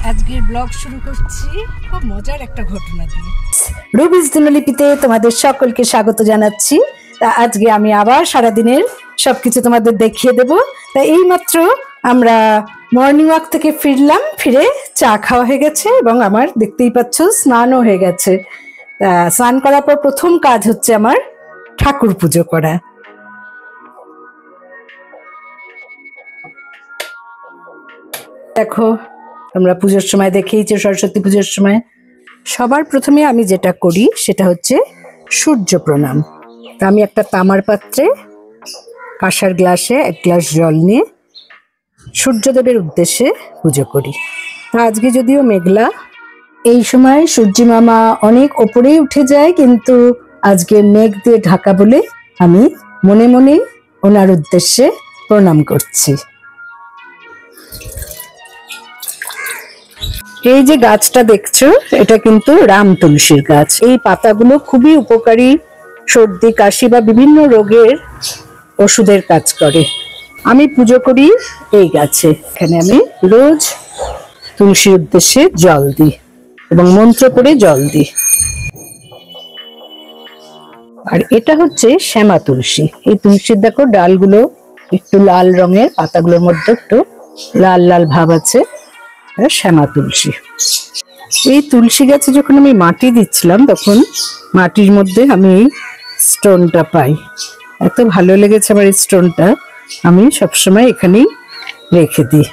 আজকের ব্লগ শুরু করছি খুব মজার একটা ঘটনা দিয়ে। রুবিস দিনলিপিতে তোমাদের সকলকে স্বাগত জানাচ্ছি। তা আজকে আমি আবার সারাদিনের সবকিছু তোমাদের দেখিয়ে দেব। তা এইমাত্র আমরা মর্নিং ওয়াক থেকে ফিরলাম, ফিরে চা খাওয়া হয়ে গেছে এবং আমার দেখতেই পাচ্ছ স্নানও হয়ে গেছে। তা স্নান করার পর প্রথম কাজ হচ্ছে আমার ঠাকুর পুজো করা। দেখো তোমরা পুজোর সময় দেখেইছো, সরস্বতী পুজোর সময় সবার প্রথমে আমি যেটা করি সেটা হচ্ছে সূর্য প্রণাম। তা আমি একটা তামার পাত্রে কাঁসার গ্লাসে 1 গ্লাস জল নিয়ে সূর্যদেবের উদ্দেশ্যে পুজো করি। তা আজকে যদিও মেঘলা, এই সময় সূর্য মামা অনেক ওপরেই উঠে যায়, কিন্তু আজকে মেঘ দিয়ে ঢাকা বলে আমি মনে মনে ওনার উদ্দেশ্যে প্রণাম করছি। এই যে গাছটা দেখছো, এটা কিন্তু রাম তুলসীর গাছ। এই পাতাগুলো খুবই উপকারী, সর্দি কাশি বা বিভিন্ন রোগের ওষুধের কাজ করে। আমি পুজো করি এই গাছে। এখানে আমি রোজ তুলসীর উদ্দেশ্যে জল দিই এবং মন্ত্র পড়ে জল দিই। আর এটা হচ্ছে শ্যামা তুলসী। এই তুলসীর দেখো ডালগুলো একটু লাল রঙের, পাতাগুলোর মধ্যে একটু লাল লাল ভাব আছে। শ্যামা তুলসী। এই তুলসী গাছে যখন আমি মাটি দিচ্ছিলাম তখন মাটির মধ্যে আমি এই স্টোনটা পাই। এত ভালো লেগেছে আমার এই স্টোনটা, আমি সবসময় এখানেই রেখে দিই।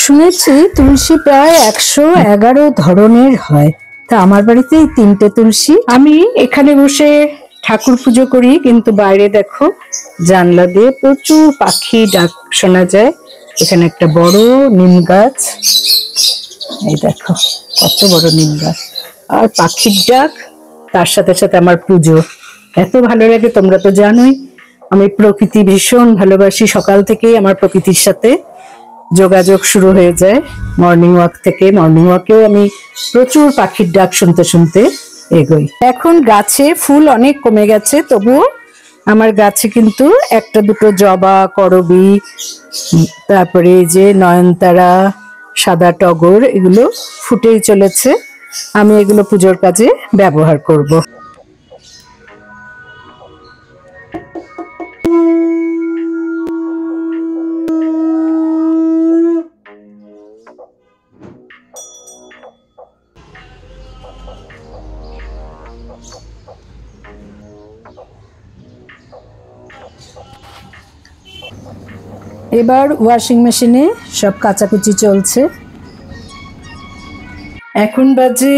শুনেছি তুলসী প্রায় 111 ধরনের হয়। তা আমার বাড়িতে এই 3টে তুলসী। আমি এখানে বসে ঠাকুর পুজো করি, কিন্তু বাইরে দেখো জানলা দিয়ে প্রচুর পাখি ডাক শোনা যায়। এখানে একটা বড় নিম গাছ, এই দেখো কত বড় নিম গাছ, আর পাখির ডাক, তার সাথে সাথে আমার পুজো। এত ভালো লাগে, তোমরা তো জানোই আমি প্রকৃতি ভীষণ ভালোবাসি। সকাল থেকেই আমার প্রকৃতির সাথে যোগাযোগ শুরু হয়ে যায় মর্নিং ওয়াক থেকে। মর্নিং ওয়াকেও আমি প্রচুর পাখির ডাক শুনতে শুনতে এগোই। এখন গাছে ফুল অনেক কমে গেছে, তবুও আমার গাছে কিন্তু 1-2 জবা, করবী, তারপরে যে নয়নতারা, সাদা টগর, এগুলো ফুটেই চলেছে। আমি এগুলো পুজোর কাজে ব্যবহার করব। এবার ওয়াশিং মেশিনে সব কাচাকুচি চলছে। এখন বাজে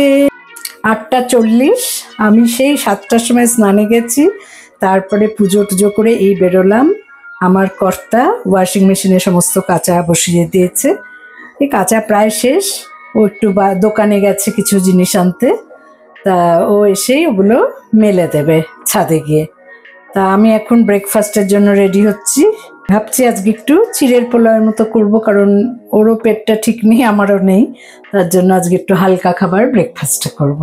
8টা 40। আমি সেই 7টার সময় স্নানে গেছি, তারপরে পুজো টুজো করে এই বেরোলাম। আমার কর্তা ওয়াশিং মেশিনে সমস্ত কাচা বসিয়ে দিয়েছে। এই কাচা প্রায় শেষ। ও একটু দোকানে গেছে কিছু জিনিস আনতে, তা ও এসেই ওগুলো মেলে দেবে ছাদে গিয়ে। তা আমি এখন ব্রেকফাস্টের জন্য রেডি হচ্ছি। ভাবছি আজকে একটু চিড়ের পোলাওয়ের মতো করব, কারণ ওরও পেটটা ঠিক নেই, আমারও নেই। তার জন্য আজকে একটু হালকা খাবার ব্রেকফাস্টে করব।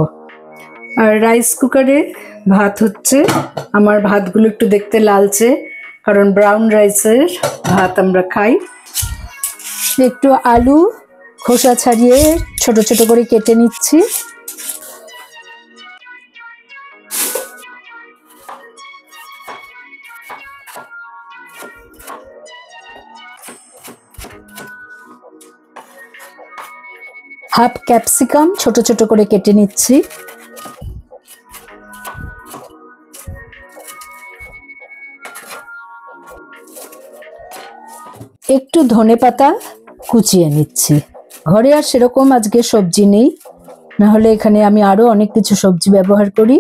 আর রাইস কুকারে ভাত হচ্ছে। আমার ভাতগুলো একটু দেখতে লালচে, কারণ ব্রাউন রাইসের ভাত আমরা খাই। একটু আলু খোসা ছাড়িয়ে ছোট ছোট করে কেটে নিচ্ছি। হাফ ক্যাপসিকাম ছোট ছোট করে কেটে নিচ্ছি। একটু ধনেপাতা কুচিয়ে নিচ্ছি। ঘরে আর সেরকম আজকে সবজি নেই, না হলে এখানে আমি আরো অনেক কিছু সবজি ব্যবহার করি।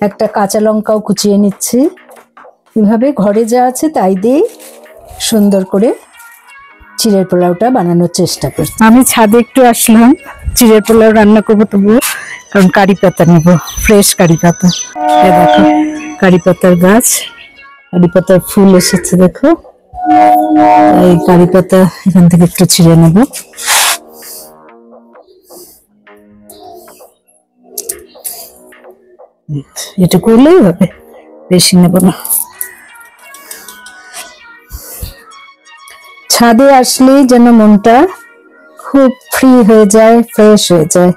একটা কাঁচা লঙ্কাও কুচিয়ে নিচ্ছি। এভাবে ঘরে যা আছে তাই দিয়ে সুন্দর করে চিড়ের পোলাওটা বানানোর চেষ্টা করছি। আমি ছাদে একটু আসলাম, চিড়ের পোলাও রান্না করবো তবুও, কারণ কারি পাতা নেব, ফ্রেশ কারি পাতা। দেখো কারি পাতার গাছ, কারি পাতার ফুল এসেছে দেখো। এই কারি পাতা এখান থেকে একটু ছিঁড়ে নেব। এটা করলেই হবে, বেশি নেব না। ছাদে আসলেই যেন মনটা খুব ফ্রি হয়ে যায়, ফ্রেশ হয়ে যায়।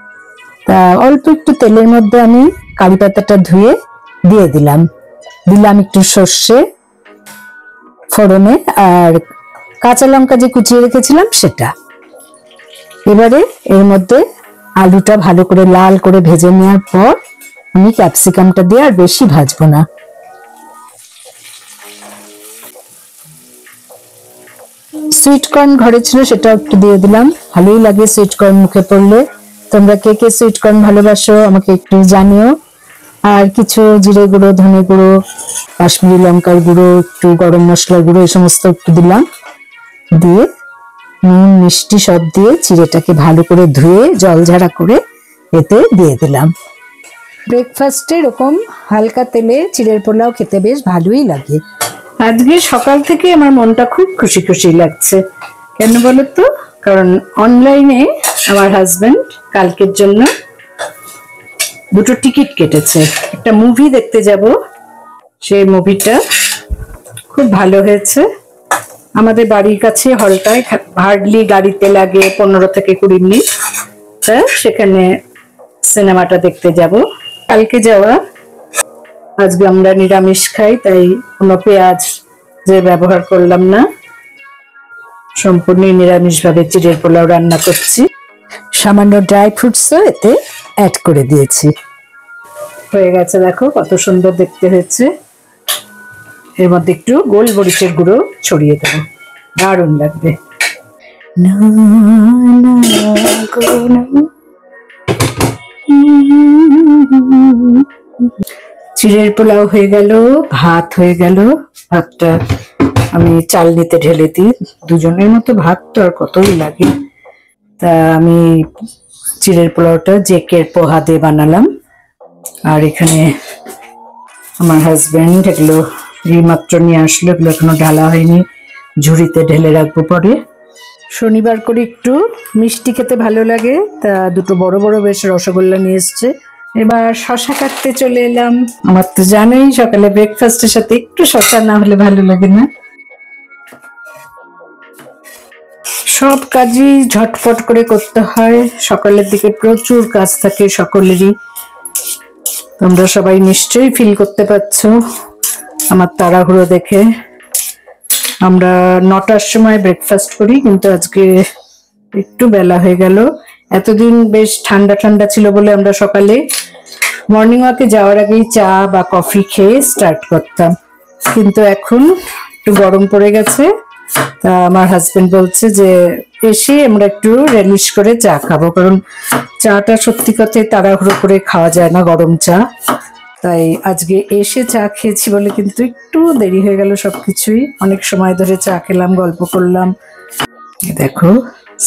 তা অল্প একটু তেলের মধ্যে আমি কারি পাতাটা ধুয়ে দিয়ে দিলাম একটু সর্ষে ফোড়নে, আর কাঁচা লঙ্কা যে কুচিয়ে রেখেছিলাম সেটা। এবারে এর মধ্যে আলুটা ভালো করে লাল করে ভেজে নেওয়ার পর আমি ক্যাপসিকামটা দিয়ে আর বেশি ভাজবো না। সুইট কর্ন ঘরে ছিল, সেটা একটু দিয়ে দিলাম, ভালোই লাগে সুইট কর্ন মুখে পড়লে। তোমরা কে কে সুইট কর্ন ভালোবাসো আমাকে একটু জানিও। আর কিছু জিরে গুঁড়ো, ধনে গুঁড়ো, কাশ্মীরি লঙ্কার গুঁড়ো, একটু গরম মশলার গুঁড়ো, এই সমস্ত একটু দিলাম। দিয়ে নুন মিষ্টি সব দিয়ে চিড়েটাকে ভালো করে ধুয়ে জল ঝাড়া করে এতে দিয়ে দিলাম। ব্রেকফাস্টে এরকম হালকা তেলে চিড়ের পোলাও খেতে বেশ ভালোই লাগে। আজকে সকাল থেকে আমার মনটা খুব খুশি খুশি লাগছে। কেন বলো তো? কারণ অনলাইনে আমার হাজবেন্ড কালকের জন্য দুটো টিকিট কেটেছে, একটা মুভি দেখতে যাব। সেই মুভিটা খুব ভালো হয়েছে। আমাদের বাড়ির কাছে হলটায়, হার্ডলি গাড়িতে লাগে 15 থেকে 20 মিনিট। তা সেখানে সিনেমাটা দেখতে যাব। কালকে যাওয়া, আজকে আমরা নিরামিষ খাই, তাই কোনো পেঁয়াজ যে ব্যবহার করলাম না, সম্পূর্ণ নিরামিষ ভাবে চিড়ের পোলাও রান্না করছি। সামান্য ড্রাই ফ্রুটসও এতে অ্যাড করে দিয়েছি। হয়ে গেছে, দেখো কত সুন্দর দেখতে হয়েছে। এর মধ্যে একটু গোলমরিচের গুঁড়ো ছড়িয়ে দেবো, দারুণ লাগবে। চিড়ের পোলাও হয়ে গেল, ভাত হয়ে গেল। ভাতটা আমি চালনিতে ঢেলে দিই, দুজনের মতো ভাত তো আর কতই লাগে। তা আমি চিড়ের পোলাওটা জেকের পোহা দিয়ে বানালাম। আর এখানে আমার হাজবেন্ড এগুলো এইমাত্র নিয়ে আসলো, এগুলো এখনো ঢালা হয়নি, ঝুড়িতে ঢেলে রাখবো পরে। শনিবার করে একটু মিষ্টি খেতে ভালো লাগে, তা দুটো বড় বড় বেশ রসগোল্লা নিয়ে এসছে। এবার শশা কাটতে চলে এলাম। আমার তো জানোই সকালে ব্রেকফাস্টের সাথে একটু শশা না হলে ভালো লাগে না। সব কাজই ঝটপট করে করতে হয়, সকালের দিকে প্রচুর কাজ থাকে সকলেরই। তোমরা সবাই নিশ্চয়ই ফিল করতে পারছো আমার তাড়াহুড়ো দেখে। আমরা 9টার সময় ব্রেকফাস্ট করি, কিন্তু আজকে একটু বেলা হয়ে গেল। এতদিন বেশ ঠান্ডা ঠান্ডা ছিল বলে আমরা সকালে মর্নিং ওয়াকে যাওয়ার আগেই চা বা কফি খেয়ে স্টার্ট করতাম, কিন্তু এখন একটু গরম পড়ে গেছে। তা আমার হাজবেন্ড বলছে যে এসে আমরা একটু রেলিশ করে চা খাবো, কারণ চাটা সত্যি কথাই তাড়াহুড়ো করে খাওয়া যায় না, গরম চা। তাই আজকে এসে চা খেয়েছি বলে কিন্তু একটু দেরি হয়ে গেল সবকিছুই। অনেক সময় ধরে চা খেলাম, গল্প করলাম। দেখো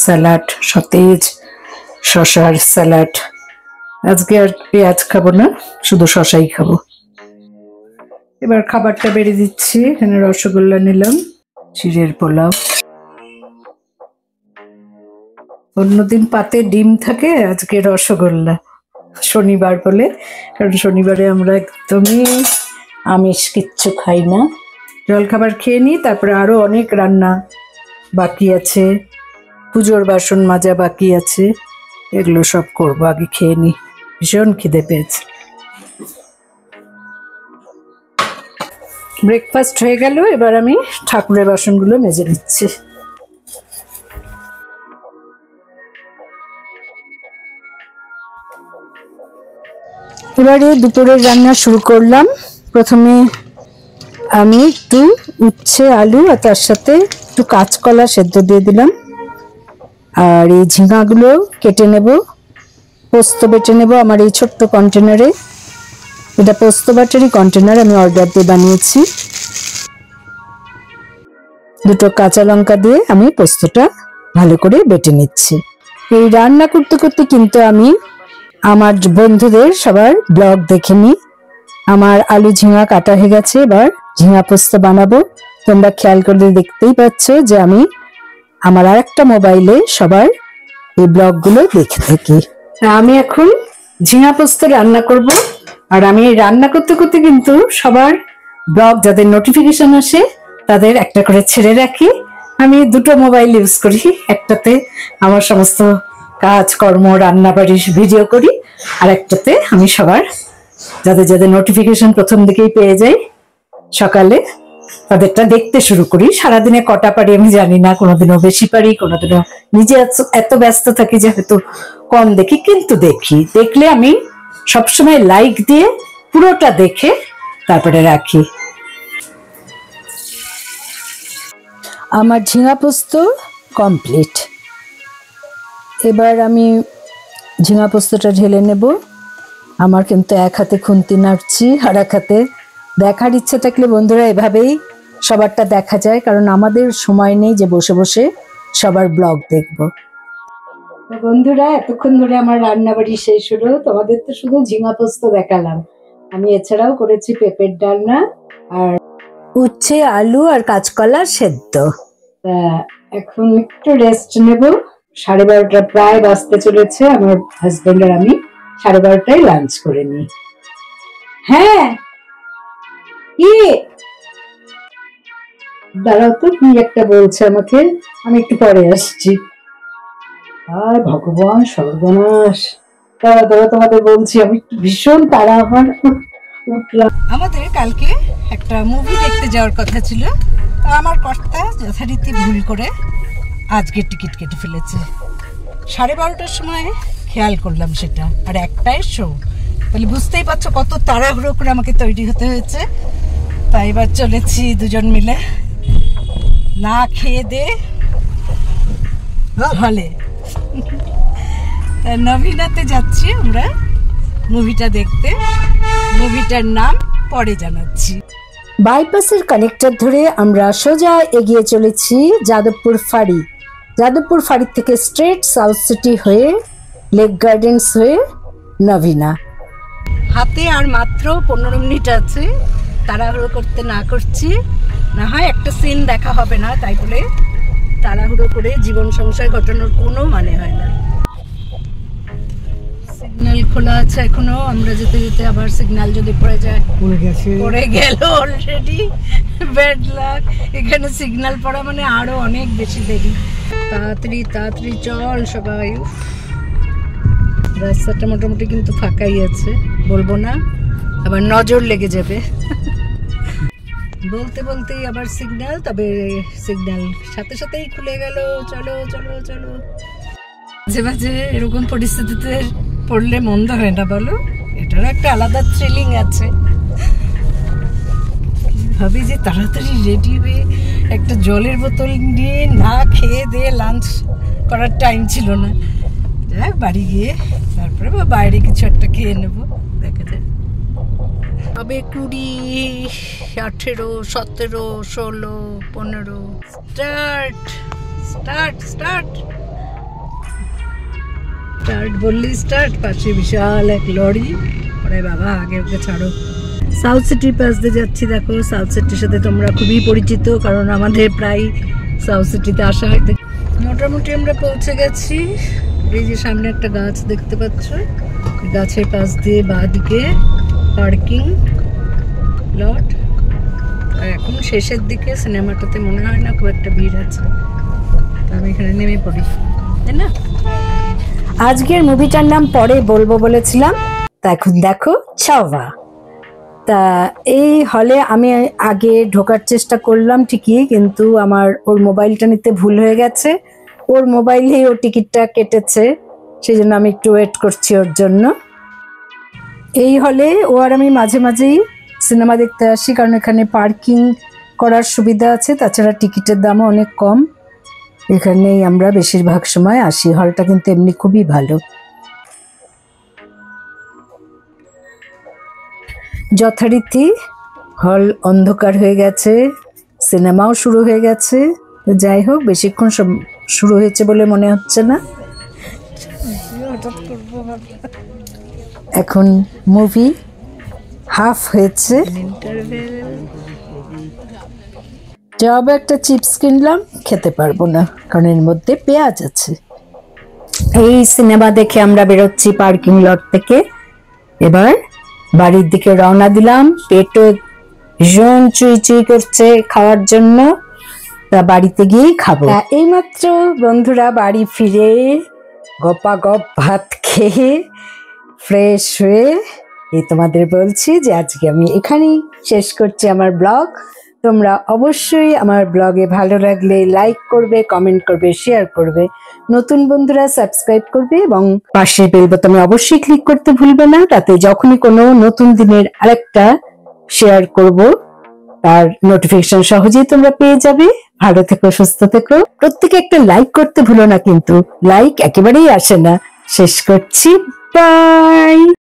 স্যালাড, সতেজ শশার স্যালাড। আজকে আর পেঁয়াজ খাবো না, শুধু শশাই খাবো। এবার খাবারটা বেড়ে দিচ্ছি। এখানে রসগোল্লা নিলাম, চিড়ের পোলাও। অন্যদিন পাতে ডিম থাকে, আজকে রসগোল্লা, শনিবার বলে। কারণ শনিবারে আমরা একদমই আমিষ কিচ্ছু খাই না। জলখাবার খেয়ে নিই, তারপরে আরো অনেক রান্না বাকি আছে, পুজোর বাসন মাজা বাকি আছে, এগুলো সব করবো। আগে খেয়ে নিই, ভীষণ খিদে পেয়েছে। ব্রেকফাস্ট হয়ে গেল, এবার আমি ঠাকুরের বাসনগুলো মেজে নিচ্ছি। এবারে দুপুরের রান্না শুরু করলাম। প্রথমে আমি একটু উচ্ছে আলু আর তার সাথে একটু কাঁচকলা সেদ্ধ দিয়ে দিলাম। আর এই ঝিঙাগুলো কেটে নেব, পোস্ত বেটে নেব আমার এই ছোট্ট কন্টেনারে। এটা পোস্ত বাটারই কন্টেনার, আমি অর্ডার দিয়ে বানিয়েছি। দুটো কাঁচা লঙ্কা দিয়ে আমি পোস্তটা ভালো করে বেটে নিচ্ছি। এই রান্না করতে করতে কিন্তু আমি আমার বন্ধুদের সবার ব্লগ দেখে নিই। আমার আলু ঝিঙা কাটা হয়ে গেছে, এবার ঝিঙা পোস্ত বানাবো। তোমরা খেয়াল করে দেখতেই পাচ্ছ যে আমি আমার আরেকটা মোবাইলে সবার এই ব্লগগুলো দেখে থাকি। আমি এখন ঝিঙা পোস্ত রান্না করব। আর আমি রান্না করতে করতে কিন্তু সবার ব্লগ যাদের নোটিফিকেশন আসে তাদের একটা করে ছেড়ে রাখি, আমি দুটো মোবাইল ইউজ করি, একটাতে আমার সমস্ত কাজকর্ম রান্না বাড়ির ভিডিও করি, আর একটাতে আমি সবার যাদের যাদের নোটিফিকেশন প্রথম দিকেই পেয়ে যাই সকালে তাদেরটা দেখতে শুরু করি। সারাদিনে কটা পারি আমি জানি না, কোনোদিনও বেশি পারি, কোনোদিনও নিজে এত ব্যস্ত থাকি যে হয়তো কম দেখি, কিন্তু দেখি। দেখলে আমি সবসময় লাইক দিয়ে পুরোটা দেখে তারপরে রাখি। আমার ঝিঙা পোস্ত কমপ্লিট। এবার আমি ঝিঙা পোস্তটা ঢেলে নেব। আমার কিন্তু এক হাতে খুন্তি নাড়ছি আর এক হাতে দেখার ইচ্ছে থাকলে বন্ধুরা এভাবেই সবারটা দেখা যায়, কারণ আমাদের সময় নেই যে বসে বসে সবার ব্লগ দেখব। বন্ধুরা এতক্ষণ ধরে আমার রান্নাবাড়ি শেষ হলো। তোমাদের তো শুধু ঝিঙা পোস্ত দেখালাম, আমি এছাড়াও করেছি পেঁপের ডালনা আর উচ্ছে আলু আর কাঁচকলা সেদ্ধ। এখন একটু রেস্ট নেব। 12:30 প্রায় বাজতে চলেছে। আমার হাজবেন্ড আর আমি 12:30টায় লাঞ্চ করে নিই। হ্যাঁ কি দাঁড়াও তো, কি একটা বলছে আমাকে, আমি একটু পরে আসছি। আর ভগবান সর্বনাশ, দাঁড়া দাঁড়া তোমাদের বলছি, আমি ভীষণ তাড়া আমার। আমাদের কালকে একটা মুভি দেখতে যাওয়ার কথা ছিল, আমার কর্তা যথারীতি ভুল করে আজকে টিকিট কেটে ফেলেছে। 12:30টার সময় খেয়াল করলাম সেটা, আর একটাই শো। তাহলে বুঝতেই পারছো কত তাড়াহুড়ো করে আমাকে তৈরি হতে হয়েছে। তাই এবার চলেছি দুজন মিলে না খেয়ে দে হলে নবীনাতে যাচ্ছি আমরা মুভিটা দেখতে। মুভিটার নাম পরে জানাচ্ছি। বাইপাসের কানেক্টর ধরে আমরা সোজা এগিয়ে চলেছি যাদবপুর ফাঁড়ি। যাদবপুর ফাঁড়ি থেকে স্ট্রেট সাউথ সিটি হয়ে লেক গার্ডেন্স হয়ে নবীনা। হাতে আর মাত্র 15 মিনিট আছে। তাড়াহুড়ো করতে না করছি, না হয় একটা সিন দেখা হবে না, তাই বলে তাড়াহুড়ো করে জীবন সংসার ঘটানোর কোনো মানে হয় না। সিগন্যাল খোলা আছে এখনো, আমরা যেতে যেতে আবার সিগন্যাল যদি পড়ে যায়। পড়ে গেল অলরেডি, ব্যাড লাক। এখানে সিগন্যাল পড়া মানে আরো অনেক বেশি দেরি। তাড়াতাড়ি তাড়াতাড়ি চল সবাই। রাস্তাটা মোটামুটি কিন্তু ফাঁকাই আছে, বলবো না আবার নজর লেগে যাবে। বলতে বলতেই আবার সিগন্যাল, তবে সিগন্যাল সাথে সাথেই খুলে গেল। চলো চলো চলো। মাঝে মাঝে এরকম পরিস্থিতিতে পড়লে মন্দ হয় না বলো, এটার একটা আলাদা থ্রিলিং আছে। ভাবি যে তাড়াতাড়ি রেডি হয়ে একটা জলের বোতল নিয়ে না খেয়ে দিয়ে লাঞ্চ করার টাইম ছিল না। যাক বাড়ি গিয়ে তারপরে বা বাইরে কিছু একটা খেয়ে নেবো, দেখা যায়। তবে 20, 18, 17, 16, 15 স্টার্ট স্টার্ট স্টার্ট স্টার্ট বললি স্টার্ট। পাশে বিশাল এক লরি। আরে বাবা আগে ওকে ছাড়ো। সাউথ সিটির পাশ দিয়ে যাচ্ছি। দেখো সাউথ সিটির সাথে তোমরা খুবই পরিচিত, কারণ আমাদের প্রায় সাউথ সিটিতে আসা হয়। মোটামুটি আমরা পৌঁছে গেছি। এই যে সামনে একটা গাছ দেখতে পাচ্ছ, গাছের পাশ দিয়ে বাঁ দিকে পার্কিং লট। আর এখন শেষের দিকে, সিনেমাটাতে মনে হয় না খুব একটা ভিড় আছে। আমি এখানে নেমে পড়ি, তাই না? আজকের মুভিটার নাম পরে বলবো বলেছিলাম, তা এখন দেখো ছাওয়া। তা এই হলে আমি আগে ঢোকার চেষ্টা করলাম ঠিকই, কিন্তু আমার ওর মোবাইলটা নিতে ভুল হয়ে গেছে। ওর মোবাইলেই ও টিকিটটা কেটেছে, সেই জন্য আমি একটু ওয়েট করছি ওর জন্য। এই হলে ও আর আমি মাঝে মাঝেই সিনেমা দেখতে আসি, কারণ এখানে পার্কিং করার সুবিধা আছে, তাছাড়া টিকিটের দামও অনেক কম। এখানেই আমরা বেশিরভাগ সময় আসি। হলটা কিন্তু এমনি খুবই ভালো। যথারীতি হল অন্ধকার হয়ে গেছে, সিনেমাও শুরু হয়ে গেছে। যাই হোক, বেশিক্ষণ শুরু হয়েছে বলে মনে হচ্ছে না। এখন মুভি হাফ হয়েছে। যাব একটা চিপস কিনলাম, খেতে পারবো না কারণ এর মধ্যে পেঁয়াজ আছে। এই সিনেমা দেখে আমরা বেরোচ্ছি পার্কিং লট থেকে। এবার বাড়ির দিকে রওনা দিলাম। পেটও ভীষণ চুই চুই করছে খাওয়ার জন্য। তা বাড়িতে গিয়েই খাবো। এইমাত্র বন্ধুরা বাড়ি ফিরে গপাগপ ভাত খেয়ে ফ্রেশ হয়ে তোমাদের বলছি যে আজকে আমি এখানেই শেষ করছি আমার ব্লগ। তোমরা অবশ্যই আমার ব্লগে ভালো লাগলে লাইক করবে, কমেন্ট করবে, শেয়ার করবে। নতুন বন্ধুরা সাবস্ক্রাইব করবে এবং পাশের বেল বোতামে অবশ্যই ক্লিক করতে ভুলবে না, তাতে যখনই কোনো নতুন দিনের আরেকটা শেয়ার করব তার নোটিফিকেশন সহজেই তোমরা পেয়ে যাবে। ভালো থেকো, সুস্থ থেকো। প্রত্যেকে একটা লাইক করতে ভুলো না, কিন্তু লাইক একেবারেই আসে না। শেষ করছি, বাই।